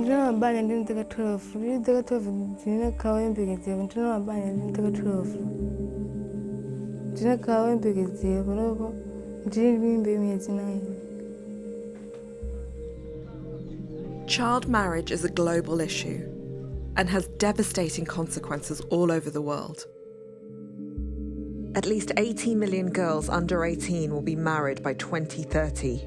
Ndina mabanya ndini taka 12. Ndini taka 12 ndina kawembekezera. Ndina mabanya ndini taka 12. Ndina kawembekezera panopo ndini mimba myezi 9. Child marriage is a global issue and has devastating consequences all over the world. At least 80 million girls under 18 will be married by 2030.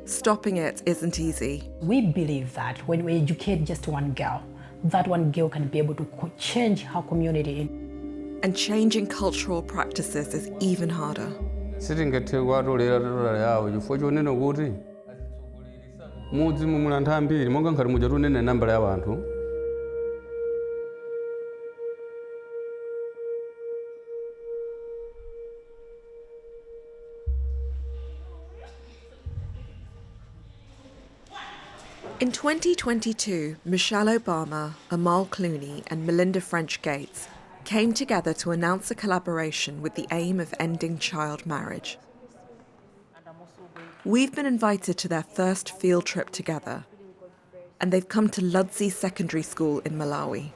Stopping it isn't easy. We believe that when we educate just one girl, that one girl can be able to change her community. And changing cultural practices is even harder. In 2022, Michelle Obama, Amal Clooney and Melinda French Gates came together to announce a collaboration with the aim of ending child marriage. We've been invited to their first field trip together, and they've come to Ludzi Secondary School in Malawi.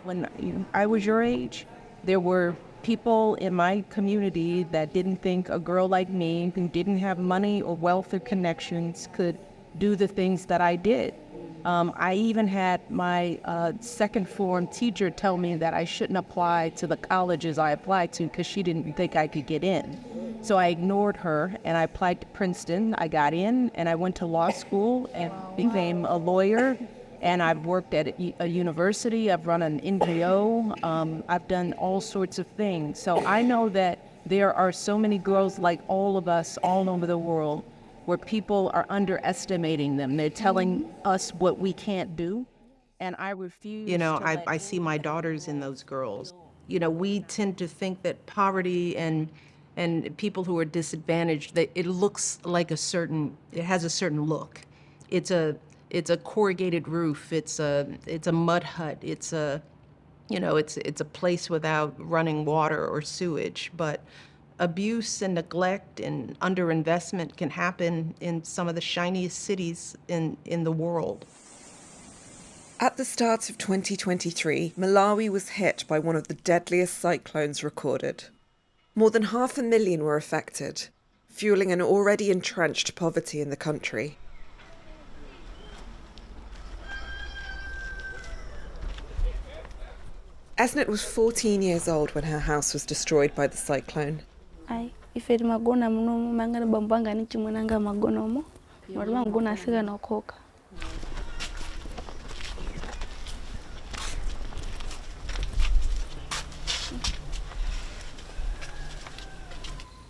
When I was your age, there were people in my community that didn't think a girl like me, who didn't have money or wealth or connections, could do the things that I did. I even had my second form teacher tell me that I shouldn't apply to the colleges I applied to because she didn't think I could get in. So I ignored her and I applied to Princeton. I got in and I went to law school and became a lawyer. And I've worked at a university, I've run an NGO, I've done all sorts of things. So I know that there are so many girls like all of us all over the world where people are underestimating them. They're telling us what we can't do, and I refuse. You know, I see my daughters in those girls. You know, we tend to think that poverty and people who are disadvantaged, that it looks like it has a certain look. It's a corrugated roof, it's a mud hut, it's a place without running water or sewage, but abuse and neglect and underinvestment can happen in some of the shiniest cities in the world. At the start of 2023, Malawi was hit by one of the deadliest cyclones recorded. More than 500,000 were affected, fueling an already entrenched poverty in the country. Esnet was 14 years old when her house was destroyed by the cyclone. Ife magona munomo mangana bambanga ni chimwenanga magonomo marima ngona asika nokoka.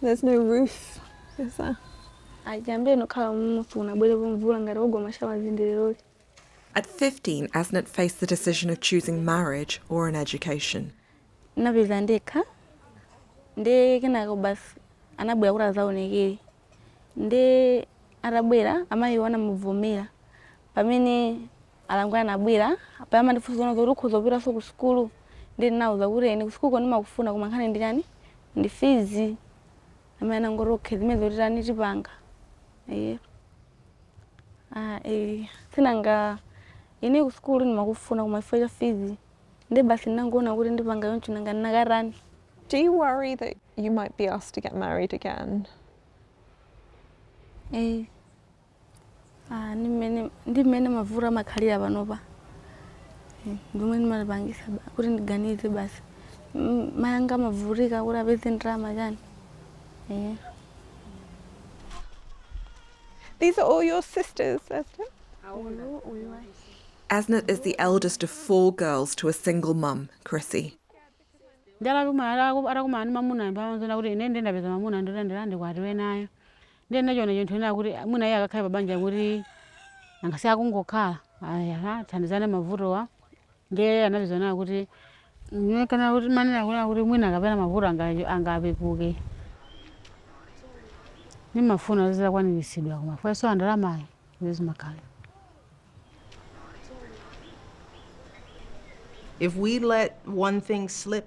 There's no roof, is there? Ajambe no kala mufuna bwele mvula ngari ogo mashawa zindelero. At 15, Esnet faced the decision of choosing marriage or an education. Nabizandeka nde kana ko bas anabwera kura zawo negeri nde arabwera amayiwana muvomera pamene alangwana nabwera pamene ndifuzono zokuzopita so ku school ndi nauza kuti ene ku school koni makufuna koma nkhani ndi chani ndi fees amene ngorokhe zimene zotirani tipanga sinanga ine ku school ni makufuna koma ife fees ndi basi nangona kuti ndipanga yonchi nanga nakarani. Do you worry that you might be asked to get married again? Ndimene mavura makhalira panopa. Ndimene malipangisa kuti ndiganize basi. Mayanga mavurika kuti apeze ndrama chani. These are all your sisters, Esnet? Esnet is the eldest of 4 girls to a single mum, Chrissy. Ndala arakumani mamuna mbanzona kuti ine ndendapeza mamuna ndende kwatiwe nayo. Ndenda chona chinthu ina kuti muna iye akakhala pabanja kuti angasiya kungokhala. Aya thandizane mavutowa. Ndiye anapezana kuti kana kuti manena kuti mwina akapena mavuto angapepuke. Nimafuna zizakwaniritsidwa koma fweso andalamayi zizimakhala. If we let one thing slip,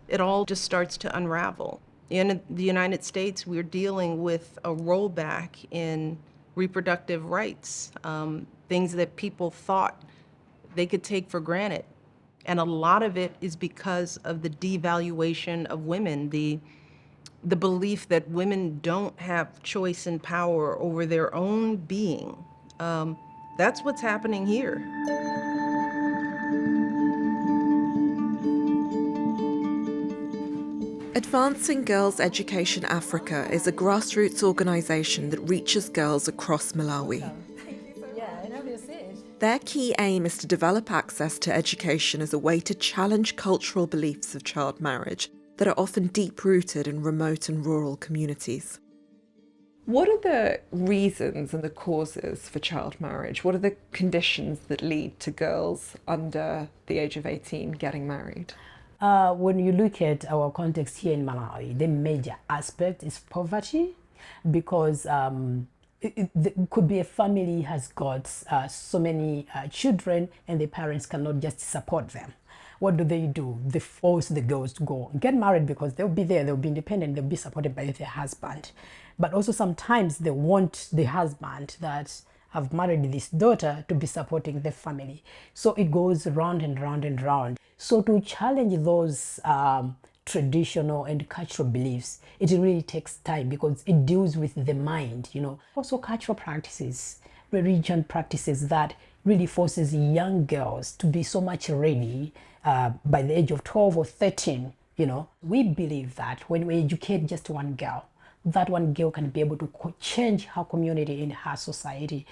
it all just starts to unravel. In the United States, we're dealing with a rollback in reproductive rights, things that people thought they could take for granted. And a lot of it is because of the devaluation of women, the belief that women don't have choice and power over their own being. That's what's happening here. Advancing Girls Education Africa is a grassroots organisation that reaches girls across Malawi. Their key aim is to develop access to education as a way to challenge cultural beliefs of child marriage that are often deep-rooted in remote and rural communities. What are the reasons and the causes for child marriage? What are the conditions that lead to girls under the age of 18 getting married? When you look at our context here in Malawi, the major aspect is poverty, because it could be a family has got so many children and the parents cannot just support them. What do? They force the girls to go and get married because they'll be there, they'll be independent, they'll be supported by their husband. But also sometimes they want the husband that have married this daughter to be supporting the family. So it goes round and round and round. So to challenge those traditional and cultural beliefs, it really takes time because it deals with the mind, you know. Also cultural practices, religion practices that really forces young girls to be so much ready by the age of 12 or 13, you know. We believe that when we educate just one girl, that one girl can be able to change her community and her society.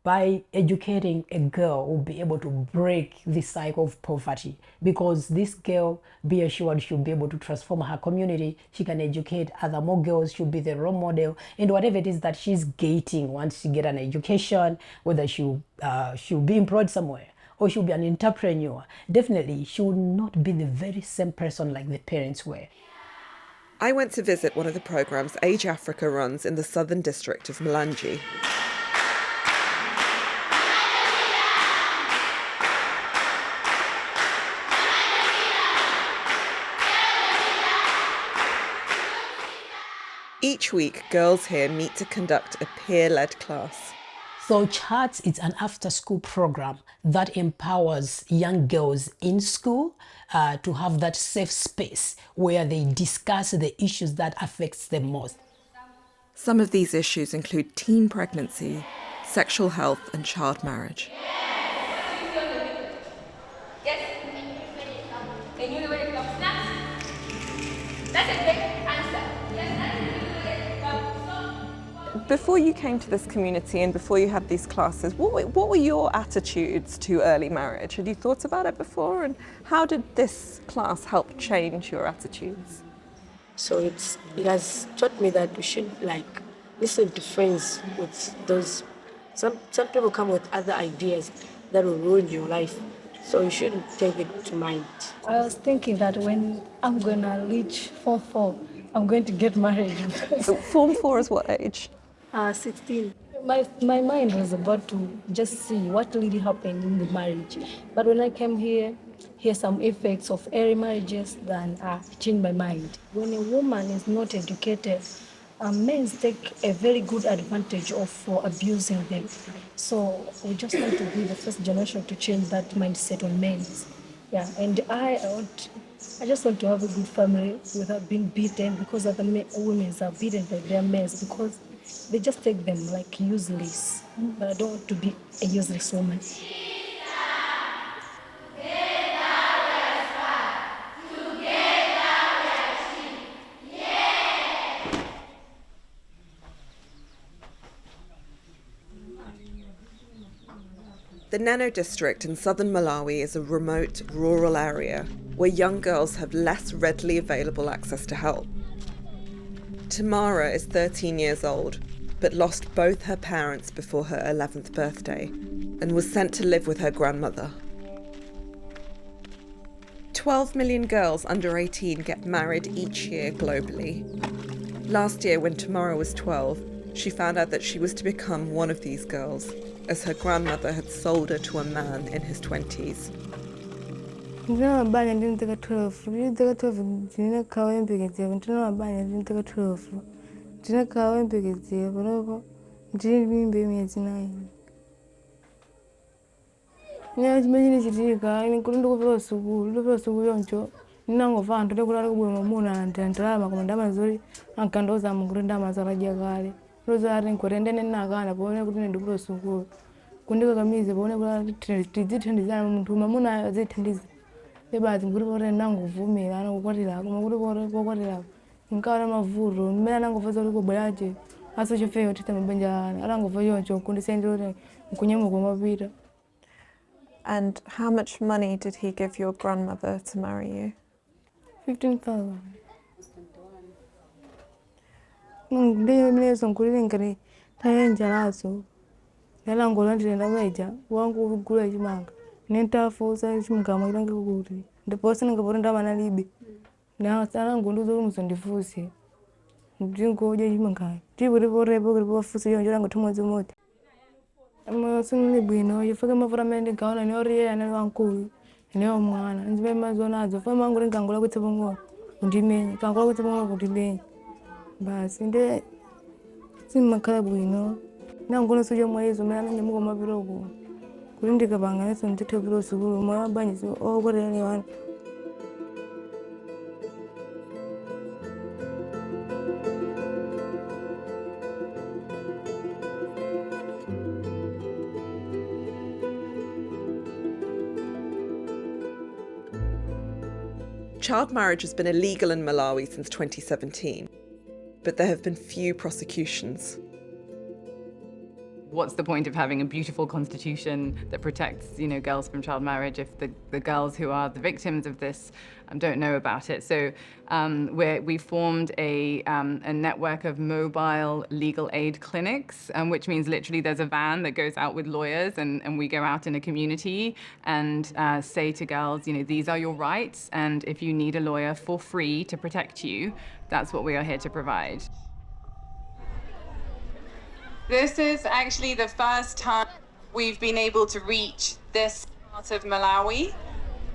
By educating a girl, we'll be able to break the cycle of poverty, because this girl, be assured, she'll be able to transform her community. She can educate other more girls. She'll be the role model, and whatever it is that she's getting once she get an education, whether she'll be employed somewhere or she'll be an entrepreneur, definitely she will not be the very same person like the parents were. I went to visit one of the programmes Age Africa runs in the southern district of Mulanje. Each week, girls here meet to conduct a peer-led class. So CHARTS is an after-school program that empowers young girls in school to have that safe space where they discuss the issues that affects them most. Some of these issues include teen pregnancy, sexual health and child marriage. Before you came to this community and before you had these classes, what were your attitudes to early marriage? Had you thought about it before, and how did this class help change your attitudes? So it has taught me that we should listen to friends with those. Some people come with other ideas that will ruin your life, so you shouldn't take it to mind. I was thinking that when I'm gonna reach Form 4, I'm going to get married. So Form 4 is what age? 16. My mind was about to just see what really happened in the marriage. But when I came here, hear some effects of early marriages, then I changed my mind. When a woman is not educated, men take a very good advantage for abusing them. So we just want to be the first generation to change that mindset on men. Yeah, and I just want to have a good family without being beaten, because other women are beaten by their men because they just take them like useless. But I don't want to be a useless woman. The Neno district in southern Malawi is a remote, rural area where young girls have less readily available access to help. Tamara is 13 years old, but lost both her parents before her 11th birthday and was sent to live with her grandmother. 12 million girls under 18 get married each year globally. Last year, when Tamara was 12, she found out that she was to become one of these girls, as her grandmother had sold her to a man in his 20s. Ndina mabanya ndi mtaka 12. Ndi mtaka 12 ndina kawe mpekedzera. Ndina mabanya ndi mtaka 12. Ndina kawe mpekedzera panopo ndiri mimbe myezi 9. Nya chimene chitika ine kuti ndikupita sukulu yoncho. Ndinangova anthu ndikulala kubwera mumuna ndalama koma ndamazoli ankandoza kuti ndamazalaja kale. Roza ari nkorendene nakana pone kuti ndikupita sukulu. Kundikakamize pone kuti tidzithandizana munthu mamuna azithandiza. Lebazi nguri pore nanguvumira anokukwatira koma kuti pore pokwatira nkawana mavuto mmene anangova zoti kubweraje aso chofeyo tita mabanja anangova yoncho kundisendera kunyamuka mapita. And how much money did he give your grandmother to marry you? 15,000. Ndiyo mlezo nkulile ngari tayenjalazo. Yala ngola ndenda meja wangu kugula chimanga. Nentafuza chimgama ilange kuti. Ndiposa ngapore ndamana libe. Na sana ngunduzo muzondifusi. Ndingoje chimanga. Tiburi porepo kuti pofusi yonjo lango tumwezi mote. Amasuni bwino yifaka mavura mende gaona ne oriye ane wankulu. Ne omwana. Nzibe mazonazo. Fama nguri ngangula kuti bongo. Undimenya. Ngangula kuti bongo undimenya. Basi nde simakhala bwino. Nangono suja mwezi mwana nyamuko mapiroko. Kulindika banga so ntithe piro sukulu mwa banyi so okorele wana. Child marriage has been illegal in Malawi since 2017, but there have been few prosecutions. What's the point of having a beautiful constitution that protects, girls from child marriage if the girls who are the victims of this don't know about it? So we formed a network of mobile legal aid clinics, which means literally there's a van that goes out with lawyers and we go out in a community and say to girls, these are your rights, and if you need a lawyer for free to protect you, that's what we are here to provide. This is actually the first time we've been able to reach this part of Malawi.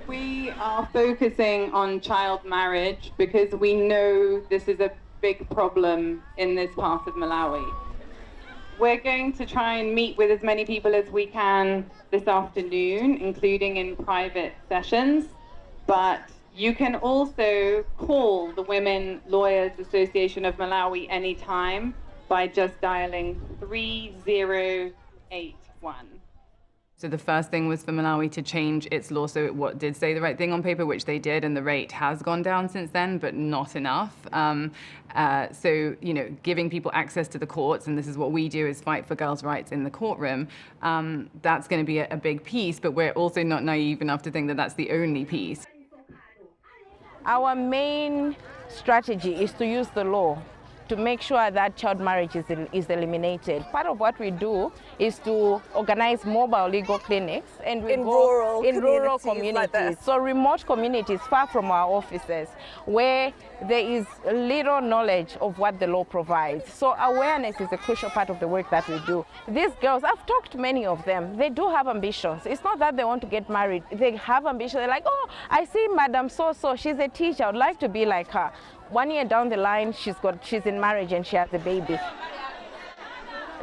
We are focusing on child marriage because we know this is a big problem in this part of Malawi. We're going to try and meet with as many people as we can this afternoon, including in private sessions, but you can also call the Women Lawyers Association of Malawi anytime by just dialing 3081. So the first thing was for Malawi to change its law so it did say the right thing on paper, which they did, and the rate has gone down since then, but not enough. So, giving people access to the courts, and this is what we do, is fight for girls' rights in the courtroom, that's going to be a big piece, but we're also not naive enough to think that that's the only piece. Our main strategy is to use the law to make sure that child marriage is eliminated. Part of what we do is to organize mobile legal clinics and we go in rural communities. Like this. So remote communities far from our offices where there is little knowledge of what the law provides. So awareness is a crucial part of the work that we do. These girls, I've talked to many of them, they do have ambitions. It's not that they want to get married, they have ambitions. They're like, oh, I see Madam So-so, she's a teacher, I'd like to be like her. 1 year down the line, she's in marriage and she has a baby.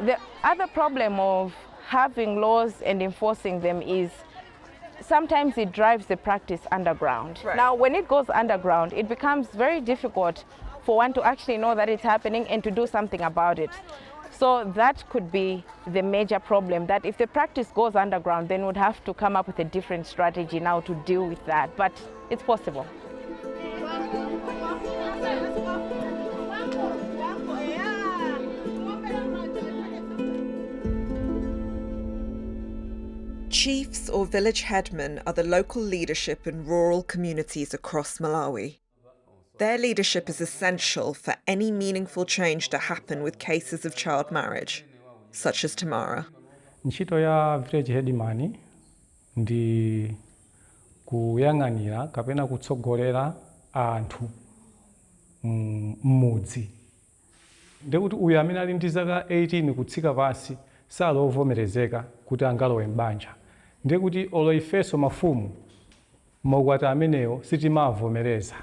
The other problem of having laws and enforcing them is sometimes it drives the practice underground. Right. Now, when it goes underground, it becomes very difficult for one to actually know that it's happening and to do something about it. So that could be the major problem, that if the practice goes underground, then we'd have to come up with a different strategy now to deal with that. But it's possible. Chiefs or village headmen are the local leadership in rural communities across Malawi. Their leadership is essential for any meaningful change to happen with cases of child marriage, such as Tamara. Ntchito ya village headman ndi kuyang'anira kapena kutsogolera anthu mmudzi. Ndekuti uyu amene ali ndi zaka 18 kutsika pasi salovomerezeka kuti angalowe m'banja. Ndekuti olo ifeso mafumu maukwati amenewo sitimavomereza.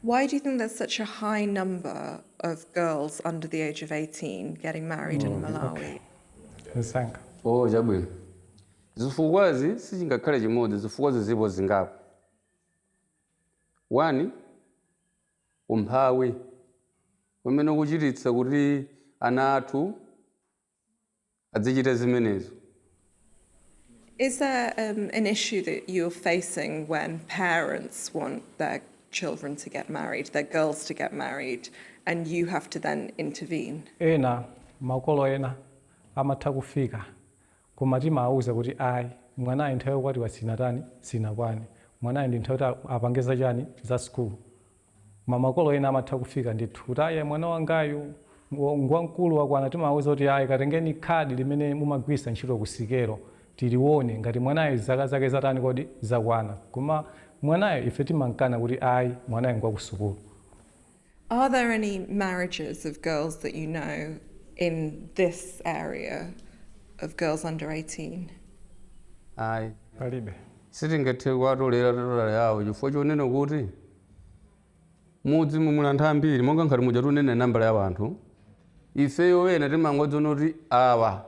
Why do you think there's such a high number of girls under the age of 18 getting married in Malawi? Nsanga. Chabwino. Zifukwazi sichingakhale chimodzi, zifukwazi zipo zingapo. 1 umphawi umene ukuchititsa kuti ana athu azichita zimenezo. Is there an issue that you're facing when parents want their children to get married, their girls to get married, and you have to then intervene? Ena makolo ena amatha kufika koma timawuza kuti ayi mwanayi nthawi yokwatiwa sinakwani, mwanayi ndi nthawi kuti apange chani za school. Makolo ena amatha kufika ndithu kuti ayi mwana wangayu ngwamkulu wakwana, timawuza kuti ayi katengeni khadi limene mumagwisa ntchito kusikelo tilione ngati mwanayo zaka zake zatani kodi zakwana, koma mwanayo ife timankana kuti ayi mwanayo ngwakusukulu. Are there any marriages of girls that you know in this area of girls under 18? Ayi. Palibe. Sitingathe kwatolera yawo chifukwa chonena kuti mudzi muli anthu ambiri monga nkhati muja tunene nambala ya anthu. Ifeyo wena timangodziona kuti awa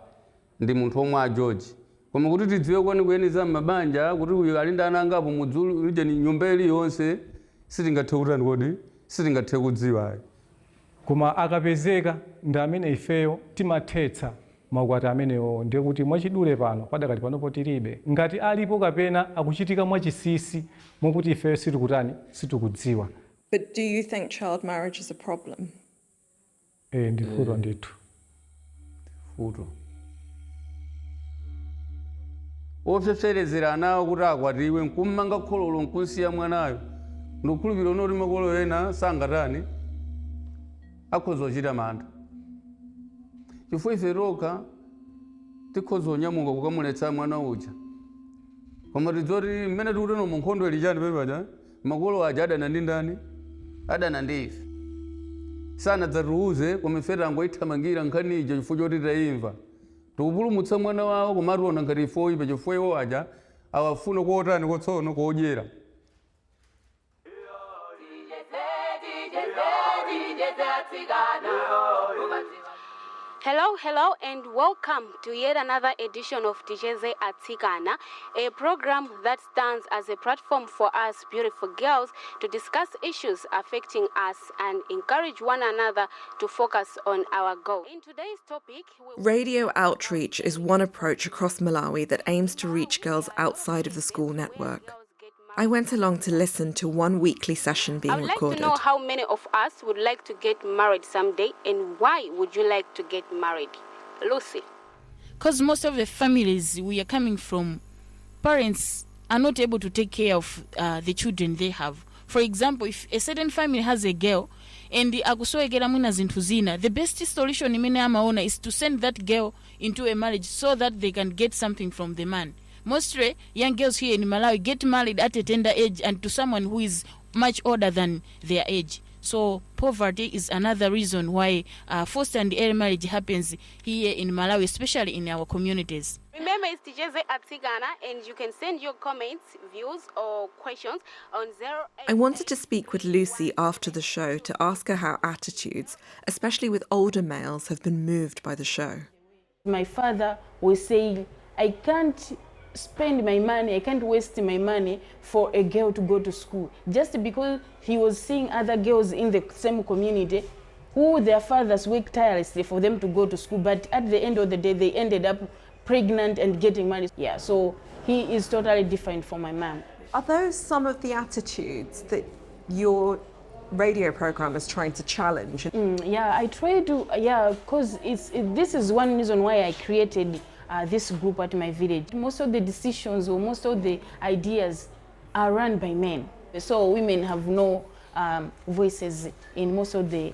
ndi munthu omwe a George. Koma kuti tidziwe kwenikweni za mabanja kuti uyu ali ndi ana angapo mudzulu ije ni nyumba iliyonse sitingathe kutani kodi sitingathe kudziwa. Koma akapezeka ndi amene ifeyo timathetsa maukwati amenewo, ndiye kuti mwachidule pano padakali panopo tilibe. Ngati alipo kapena akuchitika mwachisisi mokuti ifeyo sitikutani sitikudziwa. But do you think child marriage is a problem? Ndi futo ndithu. Futo. Opsepserezera anawo kuti akwatiwe nkummanga khololo nkusiya mwanayo. Ndikhulupirira noti makolo ena sangatani akhoza kuchita mantha. Chifukwa ife toka tikhoza kunyamuka kukamuletsa mwana uja. Koma tidzoti mmene tikuteno mu nkhondo ili chani pepaja makolo aja adana ndi ndani? Adana ndi ife. Sanadzatiuze koma ife tangoithamangira nkhani ija chifukwa choti tayimva. Tikupulumutsa mwana wawo koma tiona ngati ife oyipa chifukwa iwo aja awafuna kuotani kotsono kodyera. Hello, and welcome to yet another edition of Ticheze Atsikana, a program that stands as a platform for us beautiful girls to discuss issues affecting us and encourage one another to focus on our goals. In today's topic, Radio outreach is one approach across Malawi that aims to reach girls outside of the school network. I went along to listen to one weekly session being recorded. I would like to know how many of us would like to get married someday, and why would you like to get married? Lucy. Because most of the families we are coming from, parents are not able to take care of the children they have. For example, if a certain family has a girl and akusoekera mwina zinthu zina, the best solution imene amaona is to send that girl into a marriage so that they can get something from the man. Mostly young girls here in Malawi get married at a tender age and to someone who is much older than their age. So poverty is another reason why forced and early marriage happens here in Malawi, especially in our communities. Remember, it's Ticheze Atsikana, and you can send your comments, views, or questions on 08. I wanted to speak with Lucy after the show to ask her how attitudes, especially with older males, have been moved by the show. My father was saying, I can't spend my money, I can't waste my money for a girl to go to school, just because he was seeing other girls in the same community who their fathers worked tirelessly for them to go to school, but at the end of the day they ended up pregnant and getting married. Yeah, so he is totally different from my mom. Are those some of the attitudes that your radio program is trying to challenge? Yeah, I try to, because this is one reason why I created this group at my village. Most of the decisions or most of the ideas are run by men. So women have no voices in most of the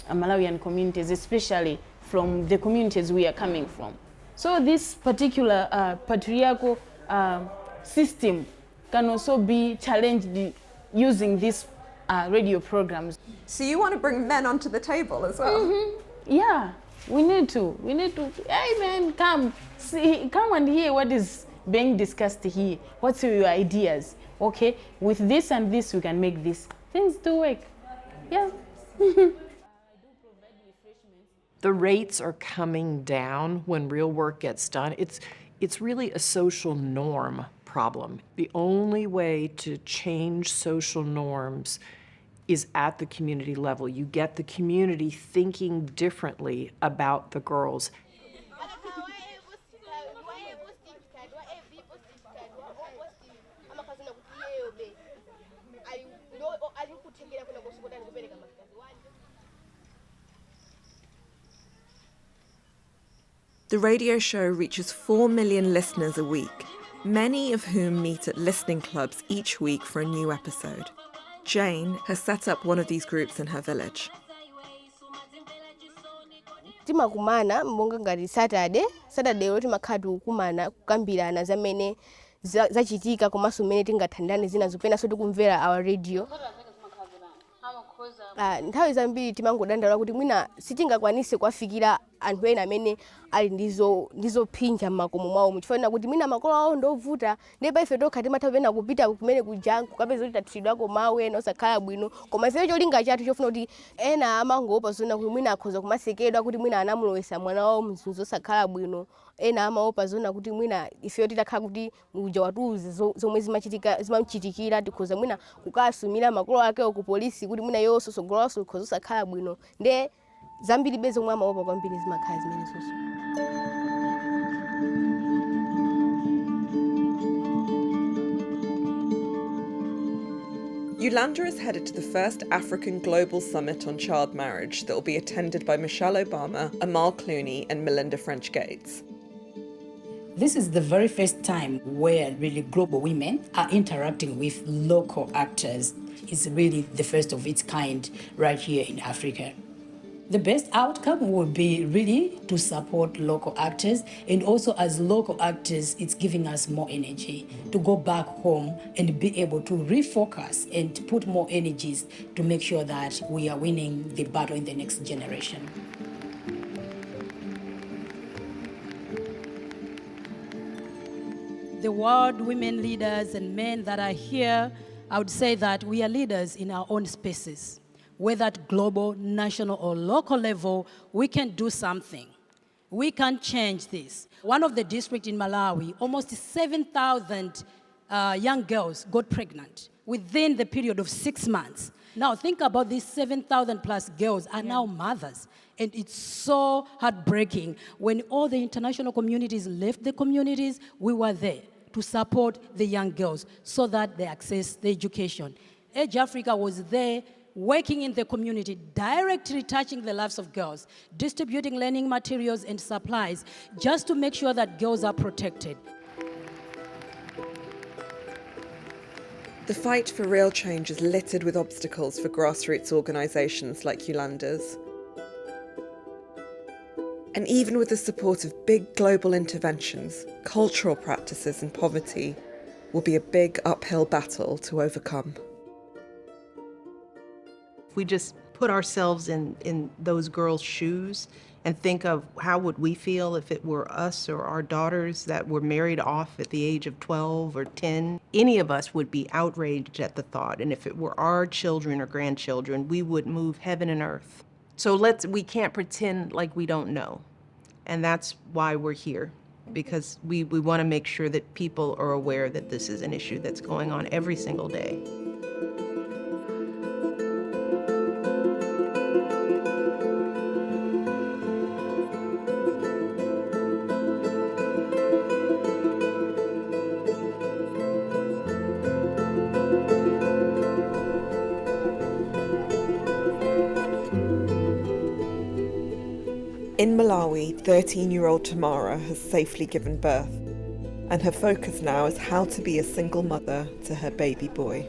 Malawian communities, especially from the communities we are coming from. So this particular patriarchal system can also be challenged using these radio programs. So you want to bring men onto the table as well? Mm-hmm. Yeah. We need to, hey man, come and hear what is being discussed here. What's your ideas? okay, with this and this we can make this. Things do work. Yeah. The rates are coming down when real work gets done. It's really a social norm problem. The only way to change social norms is at the community level. You get the community thinking differently about the girls. The radio show reaches 4 million listeners a week, many of whom meet at listening clubs each week for a new episode. Jane has set up one of these groups in her village. Timakumana monga ngati Saturday lero timakhala kumana kukambirana zamene zachitika komanso mmene tingathandane zina zopena so tikumvera our radio. Nthawi zambiri timangodandaula kuti mwina sitingakwanise kwafikira anthu ena amene ali ndizo phinja m'makomo mwawo muchifana kuti mwina makolo awo ndovuta ndipo ife tokha timatha kupita kumene kuja kukapeza kuti tathiridwako mawu ena osakhala bwino koma ife cholinga chathu chofuna kuti ena amangopa zona kuti mwina akhoza kumasekedwa kuti mwina anamulowesa mwana wawo mzinthu zosakhala bwino ena amaopa zona kuti mwina ife titakhala kuti uja watuze zomwe zimachitikira tikhoza mwina kukasumira makolo akewo ku polisi kuti mwina yonso sogolaso ikhoza osakhala bwino nde zambiri bezomwe amaopa kwambiri zimakhala zimene zonso. Yolanda is headed to the first African Global Summit on Child Marriage that will be attended by Michelle Obama, Amal Clooney and Melinda French Gates. This is the very first time where really global women are interacting with local actors. It's really the first of its kind right here in Africa. The best outcome would be really to support local actors, and also as local actors, it's giving us more energy to go back home and be able to refocus and to put more energies to make sure that we are winning the battle in the next generation. The world women leaders and men that are here, I would say that we are leaders in our own spaces. Whether at global, national, or local level, we can do something. We can change this. One of the districts in Malawi, almost 7,000 young girls got pregnant within the period of 6 months. Now think about these 7,000 plus girls are now mothers. And it's so heartbreaking. When all the international communities left the communities, we were there to support the young girls so that they access the education. Age Africa was there working in the community, directly touching the lives of girls, distributing learning materials and supplies, just to make sure that girls are protected. The fight for real change is littered with obstacles for grassroots organisations like Yolanda's. And even with the support of big global interventions, cultural practices and poverty will be a big uphill battle to overcome. If we just put ourselves in those girls' shoes and think of how would we feel if it were us or our daughters that were married off at the age of 12 or 10, any of us would be outraged at the thought. And if it were our children or grandchildren, we would move heaven and earth. So we can't pretend like we don't know. And that's why we're here, because we want to make sure that people are aware that this is an issue that's going on every single day. In Malawi, 13-year-old Tamara has safely given birth, and her focus now is how to be a single mother to her baby boy.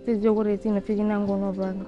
tiziwe kuti tinafika nangono pano.